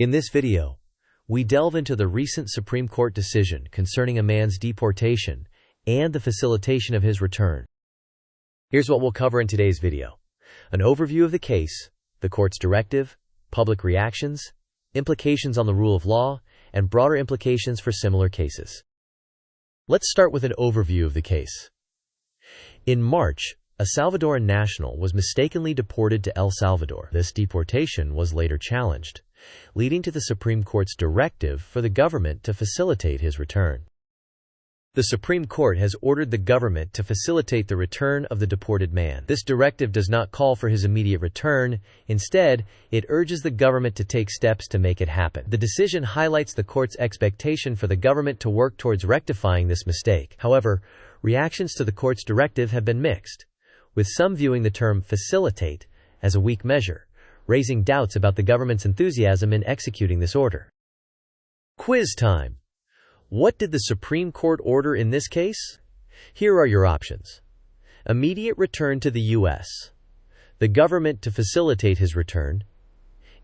In this video, we delve into the recent Supreme Court decision concerning a man's deportation and the facilitation of his return. Here's what we'll cover in today's video: an overview of the case, the court's directive, public reactions, implications on the rule of law, and broader implications for similar cases. Let's start with an overview of the case. In March, a Salvadoran national was mistakenly deported to El Salvador. This deportation was later challenged, leading to the Supreme Court's directive for the government to facilitate his return. The Supreme Court has ordered the government to facilitate the return of the deported man. This directive does not call for his immediate return. Instead, it urges the government to take steps to make it happen. The decision highlights the court's expectation for the government to work towards rectifying this mistake. However, reactions to the court's directive have been mixed, with some viewing the term facilitate as a weak measure, raising doubts about the government's enthusiasm in executing this order. Quiz time. What did the Supreme Court order in this case? Here are your options: immediate return to the U.S., the government to facilitate his return,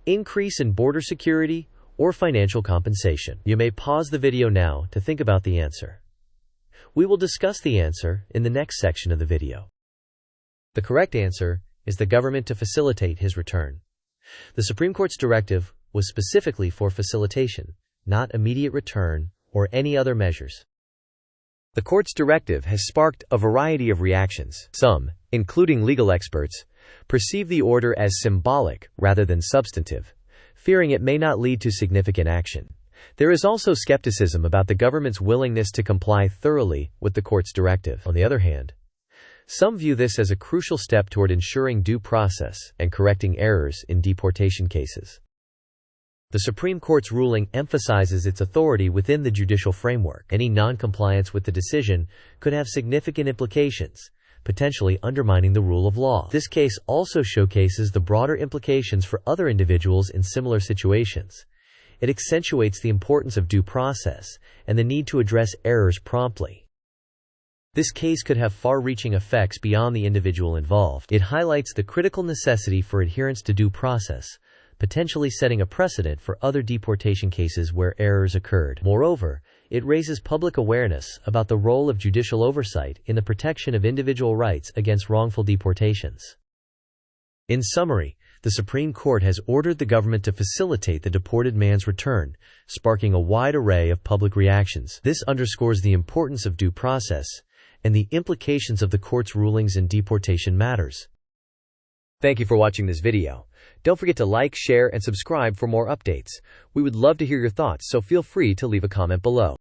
increase in border security, or financial compensation. You may pause the video now to think about the answer. We will discuss the answer in the next section of the video. The correct answer is the government to facilitate his return. The Supreme Court's directive was specifically for facilitation, not immediate return or any other measures. The court's directive has sparked a variety of reactions. Some, including legal experts, perceive the order as symbolic rather than substantive, fearing it may not lead to significant action. There is also skepticism about the government's willingness to comply thoroughly with the court's directive. On the other hand, some view this as a crucial step toward ensuring due process and correcting errors in deportation cases. The Supreme Court's ruling emphasizes its authority within the judicial framework. Any non-compliance with the decision could have significant implications, potentially undermining the rule of law. This case also showcases the broader implications for other individuals in similar situations. It accentuates the importance of due process and the need to address errors promptly. This case could have far-reaching effects beyond the individual involved. It highlights the critical necessity for adherence to due process, potentially setting a precedent for other deportation cases where errors occurred. Moreover, it raises public awareness about the role of judicial oversight in the protection of individual rights against wrongful deportations. In summary, the Supreme Court has ordered the government to facilitate the deported man's return, sparking a wide array of public reactions. This underscores the importance of due process and the implications of the court's rulings in deportation matters. Thank you for watching this video. Don't forget to like, share, and subscribe for more updates. We would love to hear your thoughts, so feel free to leave a comment below.